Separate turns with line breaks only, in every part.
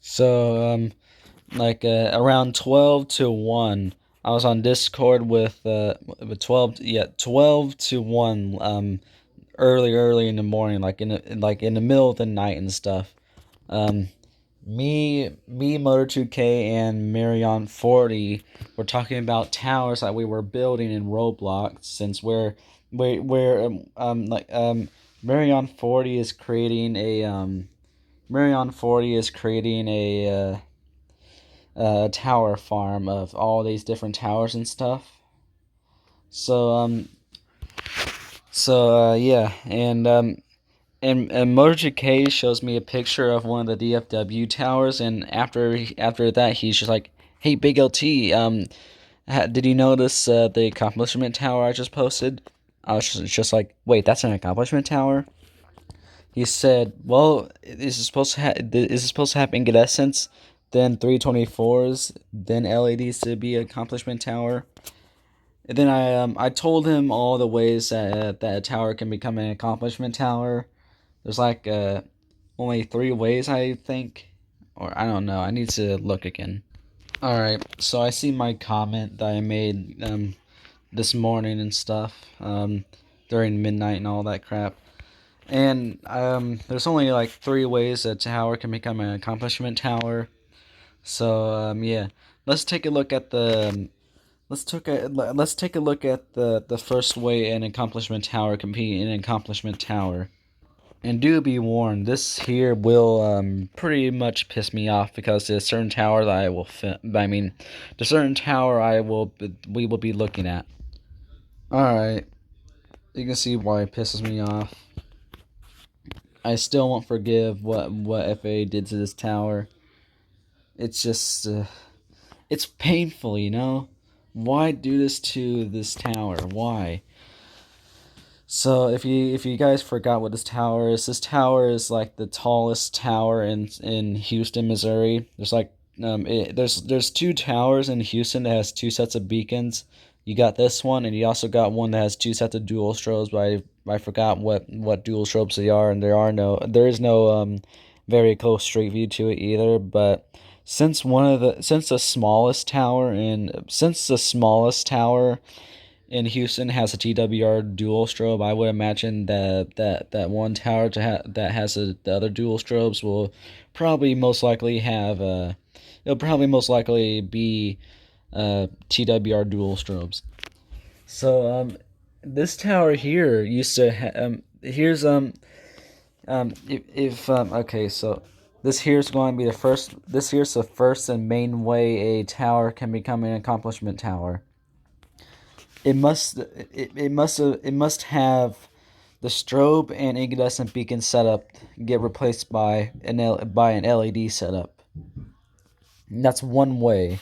So around 12 to 1, I was on Discord with 12 to 1 early in the morning, like in the middle of the night and stuff. Um Motor 2K and Marion 40 were talking about towers that we were building in Roblox, since we're Marion 40 is creating a tower farm of all these different towers and stuff. So yeah, and Motor K shows me a picture of one of the DFW towers, and after that, he's just like, "Hey, Big LT, did you notice the accomplishment tower I just posted?" I was just like, "Wait, that's an accomplishment tower?" He said, "Well, is it supposed to have incandescents, then 324s, then LEDs to be accomplishment tower?" And then I told him all the ways that a tower can become an accomplishment tower. There's only three ways, I think, or I don't know. I need to look again. All right, so I see my comment that I made this morning and stuff during midnight and all that crap. And there's only like three ways a tower can become an accomplishment tower. So yeah, let's take a look at the let's take a look at the first way an accomplishment tower can be an accomplishment tower. And do be warned, this here will pretty much piss me off, because there's a certain tower that the certain tower we will be looking at. All right, you can see why it pisses me off. I still won't forgive what FA did to this tower. It's just it's painful, you know. Why do this to this tower? Why? So if you guys forgot what this tower is like the tallest tower in Houston, Missouri. There's two towers in Houston that has two sets of beacons. You got this one, and you also got one that has two sets of dual strobes. But I forgot what dual strobes they are, and there is no very close street view to it either. But since the smallest tower in Houston has a TWR dual strobe, I would imagine that one tower that has the other dual strobes will probably most likely have it'll probably most likely be TWR dual strobes. So this tower here used to here's if okay, so this here's going to be the first this here's the first and main way a tower can become an accomplishment tower. It must have the strobe and incandescent beacon setup get replaced by an LED setup. And that's one way.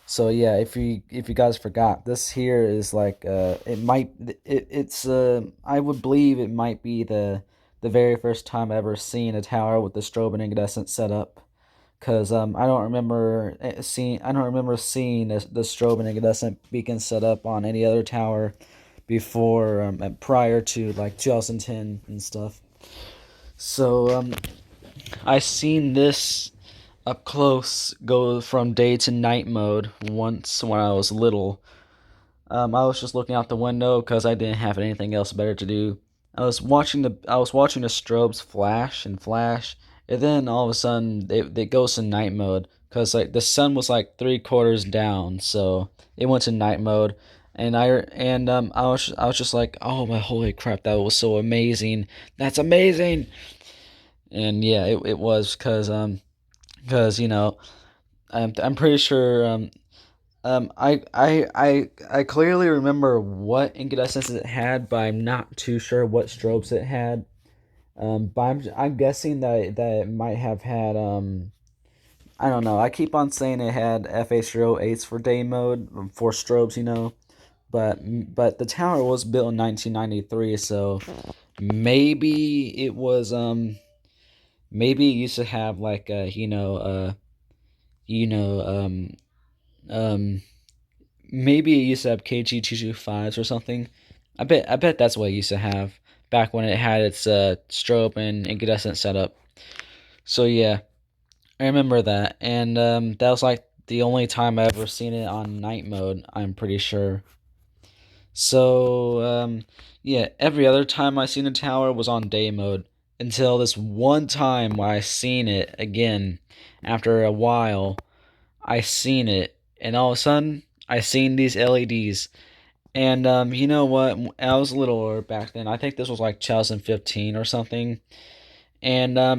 So yeah, if you guys forgot, this here is like it's I would believe it might be the very first time I ever seen a tower with the strobe and incandescent setup. Cause I don't remember seeing the strobe and incandescent beacon set up on any other tower before prior to like 2010 and stuff. So I seen this up close go from day to night mode once when I was little. I was just looking out the window because I didn't have anything else better to do. I was watching the strobes flash and flash, and then all of a sudden it goes to night mode, because like the sun was like three-quarters down, so it went to night mode. I was just like, oh my holy crap, that was so amazing. That's amazing. And yeah, it was because I'm pretty sure I clearly remember what incandescence it had, but I'm not too sure what strobes it had. But I'm guessing that it might have had I don't know. I keep on saying it had FH08s for day mode for strobes, you know. But the tower was built in 1993, so maybe it was maybe it used to have like you know um maybe it used to have KG225s or something. I bet that's what it used to have back when it had its strobe and incandescent setup. So yeah, I remember that, and that was like the only time I ever seen it on night mode. I'm pretty sure. So yeah, every other time I seen the tower was on day mode until this one time where I seen it again after a while. I seen it, and all of a sudden I seen these LEDs. And you know what? I was a little older back then. I think this was like 2015 or something. And I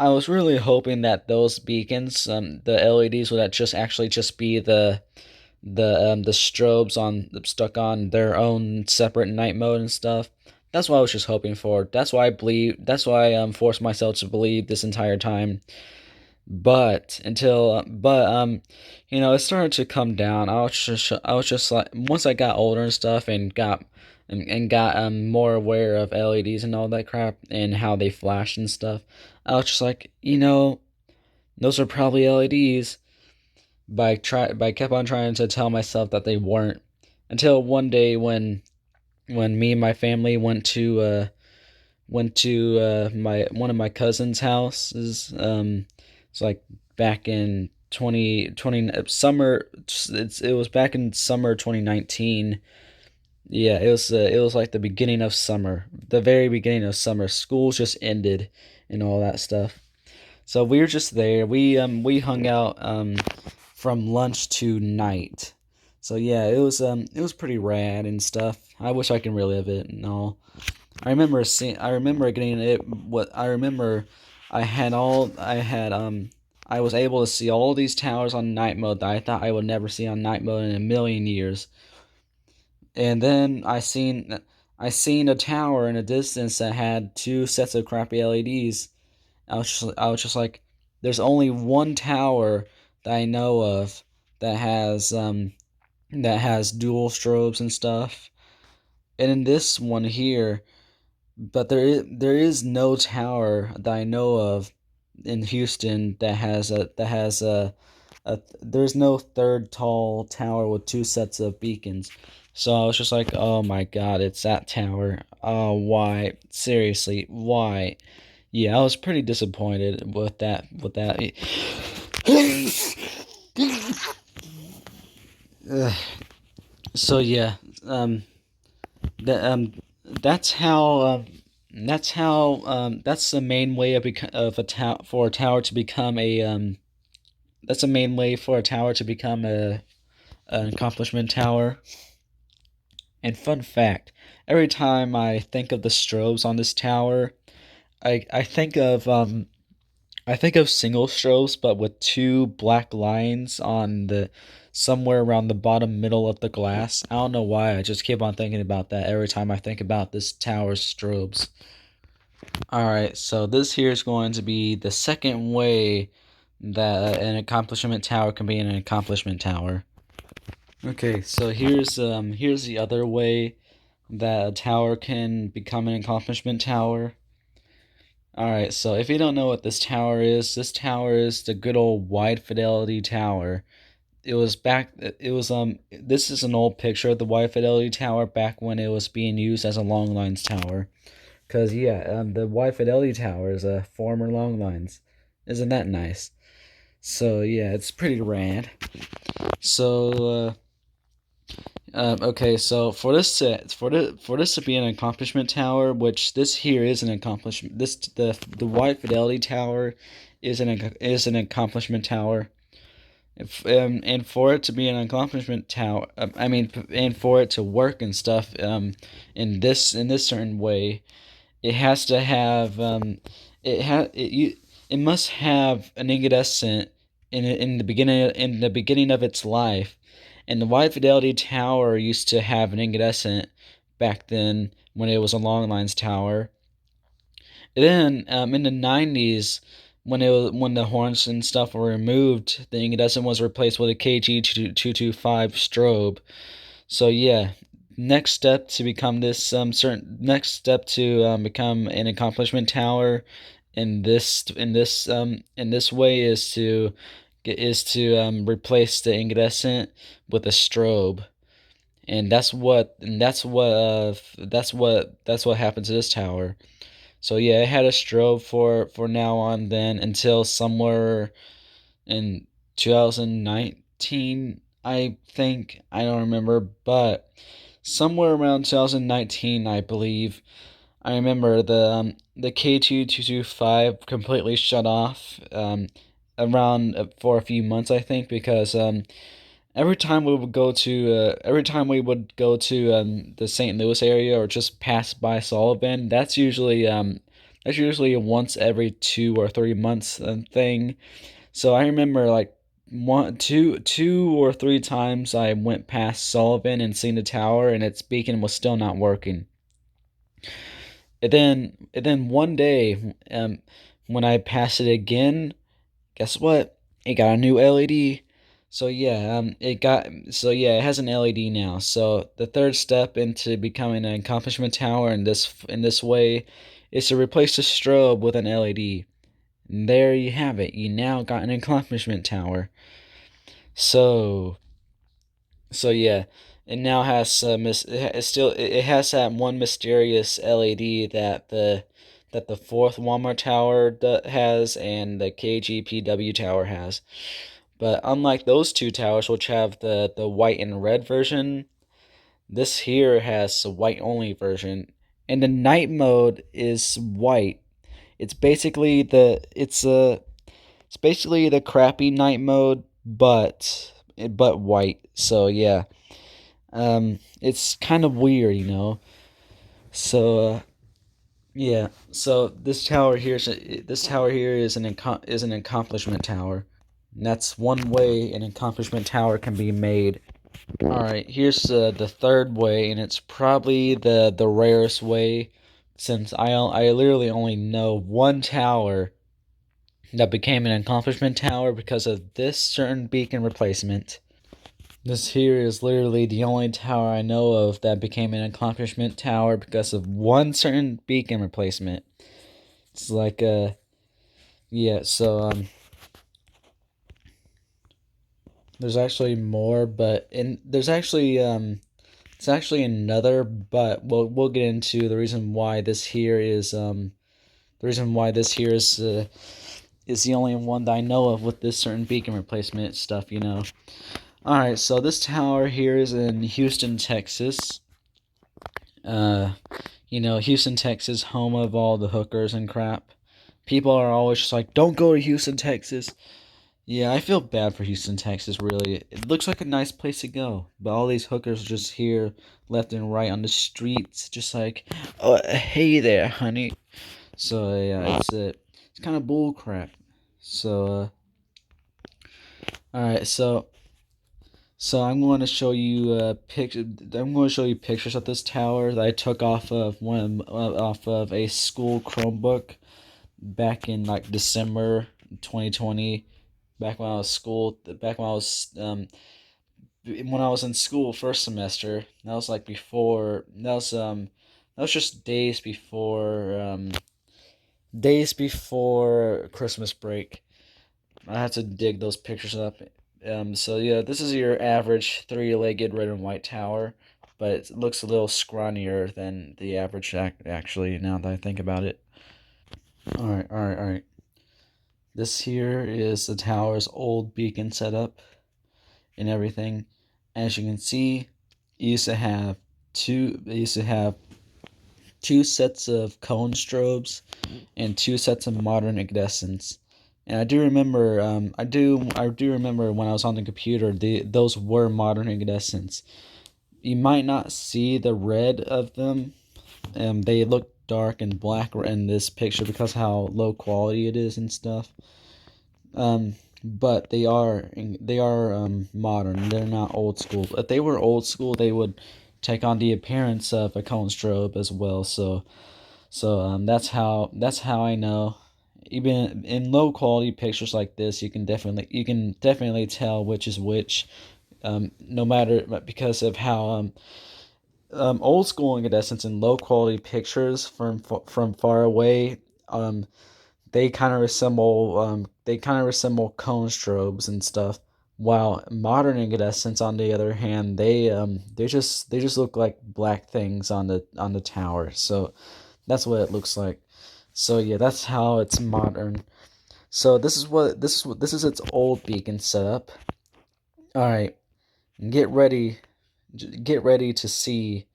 was really hoping that those beacons, the LEDs, would just actually just be the strobes on stuck on their own separate night mode and stuff. That's what I was just hoping for. That's why I believe. That's why I forced myself to believe this entire time. But it started to come down. I was just like, once I got older and stuff, and got more aware of LEDs and all that crap and how they flash and stuff. I was just like, those are probably LEDs. But I kept on trying to tell myself that they weren't, until one day when me and my family went to my one of my cousin's houses. It's like back in 2020 summer. It was back in summer 2019. Yeah, it was like the beginning of summer, the very beginning of summer. School's just ended and all that stuff. So we were just there. We hung out from lunch to night. So yeah, it was pretty rad and stuff. I wish I can relive it and all. I remember getting it. What I remember, I was able to see all these towers on night mode that I thought I would never see on night mode in a million years. And then I seen a tower in a distance that had two sets of crappy LEDs. I was just like, there's only one tower that I know of that has dual strobes and stuff. And in this one here, but there is no tower that I know of in Houston that has a there's no third tall tower with two sets of beacons. So I was just like, oh my god, it's that tower. Oh, why? Seriously, why? Yeah, I was pretty disappointed with that. Ugh. So yeah, that that's the main way of a tower for a tower to become a that's the main way for a tower to become an accomplishment tower. And fun fact, every time I think of the strobes on this tower, I think of single strobes, but with two black lines on the somewhere around the bottom middle of the glass. I don't know why. I just keep on thinking about that every time I think about this tower's strobes. All right, so this here is going to be the second way that an accomplishment tower can be an accomplishment tower. Okay, so here's the other way that a tower can become an accomplishment tower. All right, so if you don't know what this tower is the good old wide fidelity tower. This is an old picture of the wide fidelity tower back when it was being used as a long lines tower. Cause yeah, the wide fidelity tower is a former long lines. Isn't that nice? So yeah, it's pretty rad. So okay, so for this to be an accomplishment tower, which this here is an accomplishment. The wide fidelity tower is an accomplishment tower. And for it to be an accomplishment tower, and for it to work and stuff, in this certain way, it has to have it must have an incandescent in the beginning of its life. And the wide fidelity tower used to have an incandescent back then when it was a long lines tower. Then in the 90s, when the horns and stuff were removed, the incandescent was replaced with a KG225 strobe. So yeah, next step to become an accomplishment tower in this way is to replace the incandescent with a strobe. And that's what happened to this tower. So yeah, it had a strobe for now on then until somewhere in 2019, I think. I don't remember, but somewhere around 2019, I believe. I remember the K2225 completely shut off around for a few months, I think, because every time we would go to the St. Louis area or just pass by Sullivan, that's usually a once every 2 or 3 months thing. So I remember like two or three times I went past Sullivan and seen the tower, and its beacon was still not working. And then one day, when I passed it again, guess what? It got a new LED. It has an LED now. So the third step into becoming an accomplishment tower in this way is to replace the strobe with an LED. And there you have it. You now got an accomplishment tower. So so yeah, it now has it has that one mysterious LED that the fourth Walmart tower has and the KGPW tower has. But unlike those two towers, which have the white and red version, this here has a white only version, and the night mode is white. It's basically the it's basically the crappy night mode, but white. So yeah, it's kind of weird, you know. So yeah, so this tower here is an accomplishment tower. And that's one way an accomplishment tower can be made. All right, here's the third way, and it's probably the rarest way, since I literally only know one tower that became an accomplishment tower because of this certain beacon replacement. This here is literally the only tower I know of that became an accomplishment tower because of one certain beacon replacement. It's like yeah, so there's actually more, but in there's actually it's actually another, but we'll get into the reason why this here is the only one that I know of with this certain beacon replacement stuff, you know. All right, so this tower here is in Houston, Texas. Uh, Houston, Texas, home of all the hookers and crap. People are always just like, "Don't go to Houston, Texas." Yeah, I feel bad for Houston, Texas. Really, it looks like a nice place to go, but all these hookers are just here, left and right on the streets, just like, "Oh, hey there, honey." So yeah, it's kind of bull crap. So all right, so I'm going to show you I'm going to show you pictures of this tower that I took off of a school Chromebook back in like December 2020. Back when I was in school first semester. That was like before. That was just days before Christmas break. I had to dig those pictures up. So yeah, this is your average three-legged red and white tower, but it looks a little scrawnier than the average actually. Now that I think about it. All right, all right, all right. This here is the tower's old beacon setup and everything. As you can see, it used to have two sets of cone strobes and two sets of modern incandescents. And I do remember when I was on the computer, those were modern incandescents. You might not see the red of them. They look dark and black in this picture because how low quality it is and stuff. But they are modern. They're not old school. If they were old school, they would take on the appearance of a cone strobe as well. So that's how I know. Even in low quality pictures like this, you can definitely tell which is which. No matter because of how old school incandescents and low quality pictures from far away, they kind of resemble cone strobes and stuff. While modern incandescents, on the other hand, they just look like black things on the tower. So that's what it looks like. So yeah, that's how it's modern. So this is its old beacon setup. All right, get ready, get ready to see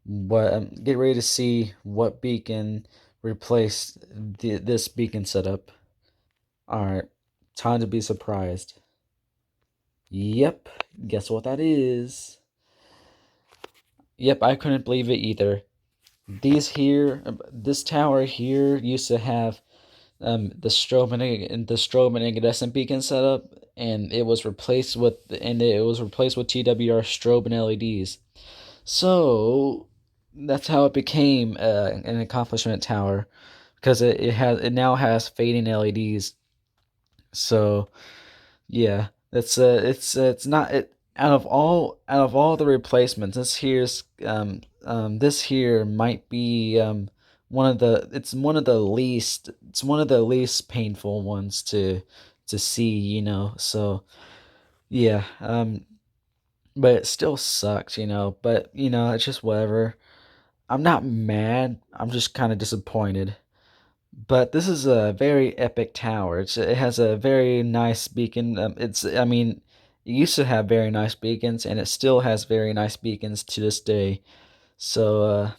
get ready to see what beacon replaced this beacon setup. All right, time to be surprised. Yep, guess what that is? Yep, I couldn't believe it either. This tower here used to have the strobe and incandescent beacon setup, and it was replaced with TWR strobe and LEDs. So that's how it became an accomplishment tower, because it now has fading LEDs. So yeah, it's not it out of all the replacements. This here might be one of the least painful ones to see, you know. So yeah, but it still sucks, you know. But you know, it's just whatever. I'm not mad. I'm just kind of disappointed. But this is a very epic tower. It has a very nice beacon. I mean, it used to have very nice beacons, and it still has very nice beacons to this day. So,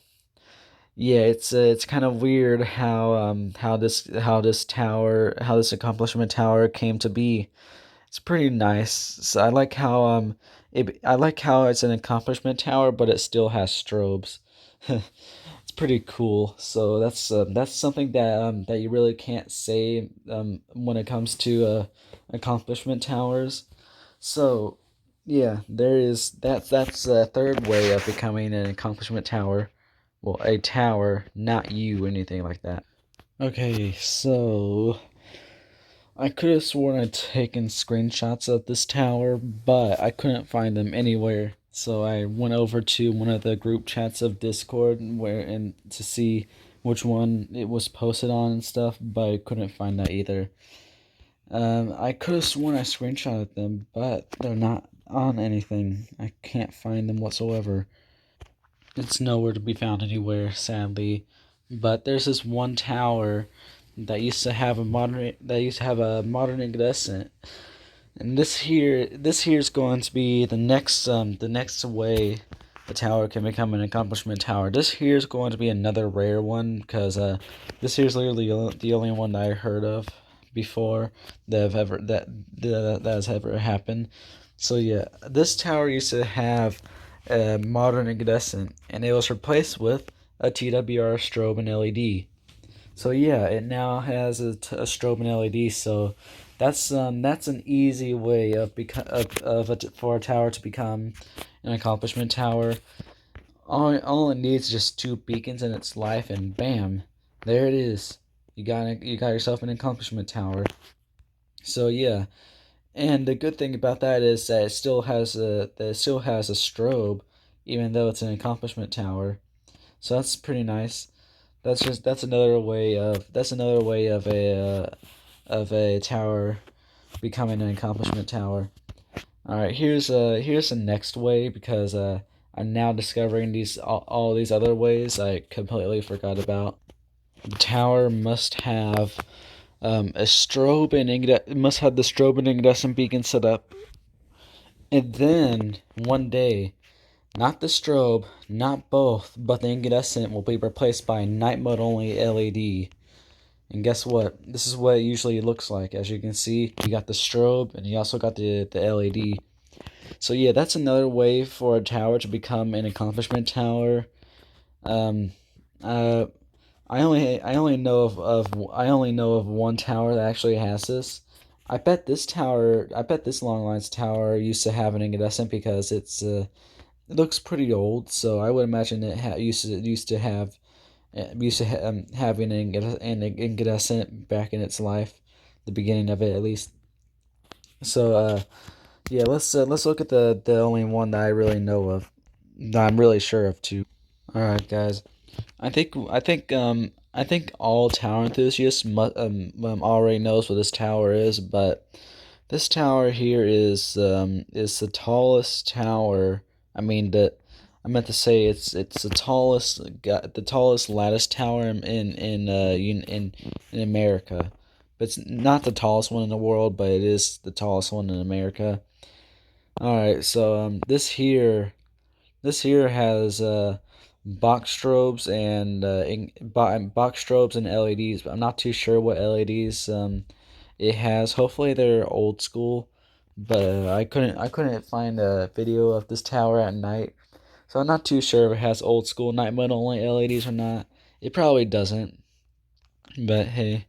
yeah, it's kind of weird how this accomplishment tower came to be. It's pretty nice. So I like how it's an accomplishment tower, but it still has strobes. It's pretty cool. So that's something that you really can't say when it comes to accomplishment towers. So yeah, that's a third way of becoming an accomplishment tower. Well, a tower, not you, anything like that. Okay, so I could have sworn I'd taken screenshots of this tower, but I couldn't find them anywhere. So I went over to one of the group chats of Discord and to see which one it was posted on and stuff, but I couldn't find that either. I could have sworn I screenshotted them, but they're not on anything. I can't find them whatsoever. It's nowhere to be found anywhere, sadly. But there's this one tower that used to have a modern incandescent, and this here is going to be the next way a tower can become an accomplishment tower. This here is going to be another rare one because this here is literally the only one that I heard of before that has ever happened. So yeah, this tower used to have a modern incandescent, and it was replaced with a TWR strobe and LED. So yeah, it now has a strobe and LED. So that's an easy way for a tower to become an accomplishment tower. All it needs is just two beacons in its life, and bam, there it is. You got yourself an accomplishment tower. So yeah, and the good thing about that is that it still has a strobe, even though it's an accomplishment tower. So that's pretty nice. That's another way of a tower becoming an accomplishment tower. All right, here's the next way because I'm now discovering all these other ways I completely forgot about. The tower must have it must have the strobe and incandescent beacon set up, and then one day, not the strobe, not both, but the incandescent will be replaced by night mode only LED. And guess what? This is what it usually looks like. As you can see, you got the strobe and you also got the LED. So yeah, that's another way for a tower to become an accomplishment tower. Um, uh, I only know of one tower that actually has this. I bet this long lines tower used to have an incandescent because it looks pretty old. So I would imagine used to have having an incandescent back in its life, the beginning of it at least. So yeah, let's look at the only one that I really know of, that I'm really sure of too. All right, guys. I think all tower enthusiasts already knows what this tower is, but this tower here is the tallest tower. I mean I meant to say it's the tallest lattice tower in America, but it's not the tallest one in the world, but it is the tallest one in America. All right, so this here has box strobes and box strobes and LEDs, but I'm not too sure what LEDs it has. Hopefully they're old school, but I couldn't find a video of this tower at night, so I'm not too sure if it has old school night mode only LEDs or not. It probably doesn't, but hey,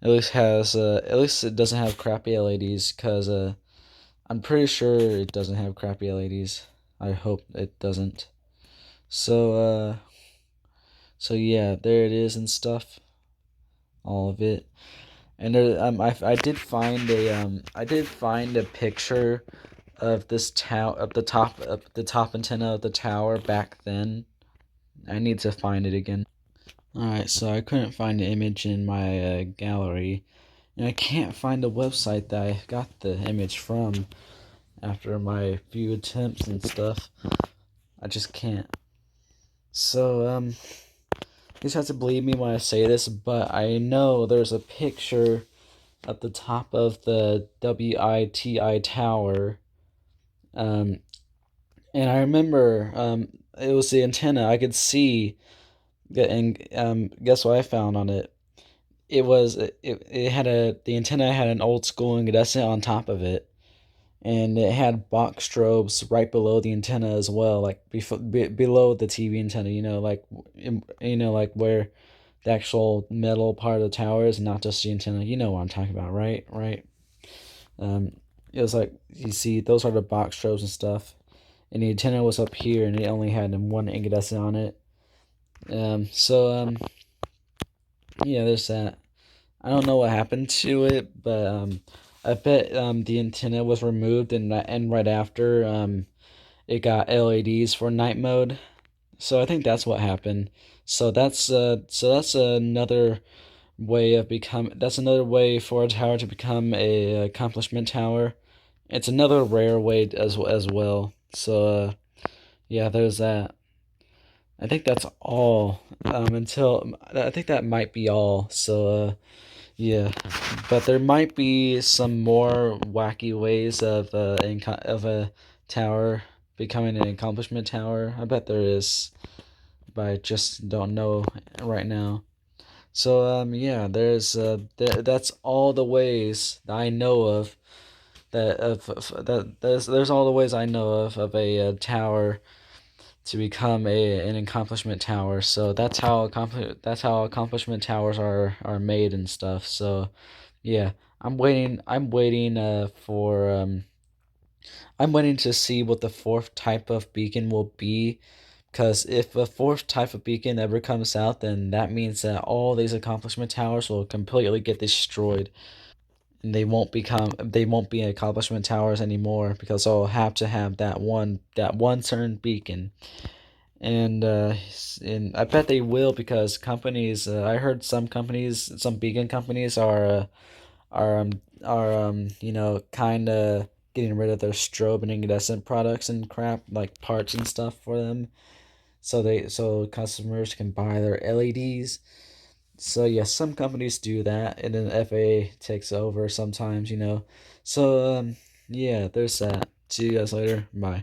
at least it doesn't have crappy LEDs, cause I'm pretty sure it doesn't have crappy LEDs. I hope it doesn't. So so yeah, there it is and stuff, all of it. And there, I did find a picture of this tower of the top antenna of the tower back then. I need to find it again. All right, so I couldn't find the image in my gallery, and I can't find the website that I got the image from after my few attempts and stuff. I just can't. So you just have to believe me when I say this, but I know there's a picture at the top of the WITI tower. Um, and I remember it was the antenna. I could see, and guess what I found on it? It had the antenna had an old school incandescent on top of it, and it had box strobes right below the antenna as well, like below the TV antenna. Like where the actual metal part of the tower is, not just the antenna. You know what I'm talking about, right? Right. Um, it was like you see those are the box strobes and stuff, and the antenna was up here, and it only had one incandescent on it. So yeah, there's that. I don't know what happened to it, but I bet the antenna was removed, and right after it got LEDs for night mode. So I think that's what happened. So that's another way of become that's another way for a tower to become a accomplishment tower. It's another rare way as well. So yeah, there's that. I think that's all. Until I think that might be all. So yeah, but there might be some more wacky ways of a tower becoming an accomplishment tower. I bet there is, but I just don't know right now. So yeah, that's all the ways that I know of that there's all the ways I know of a tower to become a an accomplishment tower. So that's how accomplishment towers are made and stuff. So yeah, I'm waiting to see what the fourth type of beacon will be. Because if a fourth type of beacon ever comes out, then that means that all these accomplishment towers will completely get destroyed, and they won't be accomplishment towers anymore because they'll have to have that one certain beacon. And I bet they will, because companies I heard some beacon companies are kind of getting rid of their strobe and incandescent products and crap, like parts and stuff for them, so customers can buy their LEDs. So yeah, some companies do that, and then FA takes over sometimes. So yeah, there's that. See you guys later. Bye.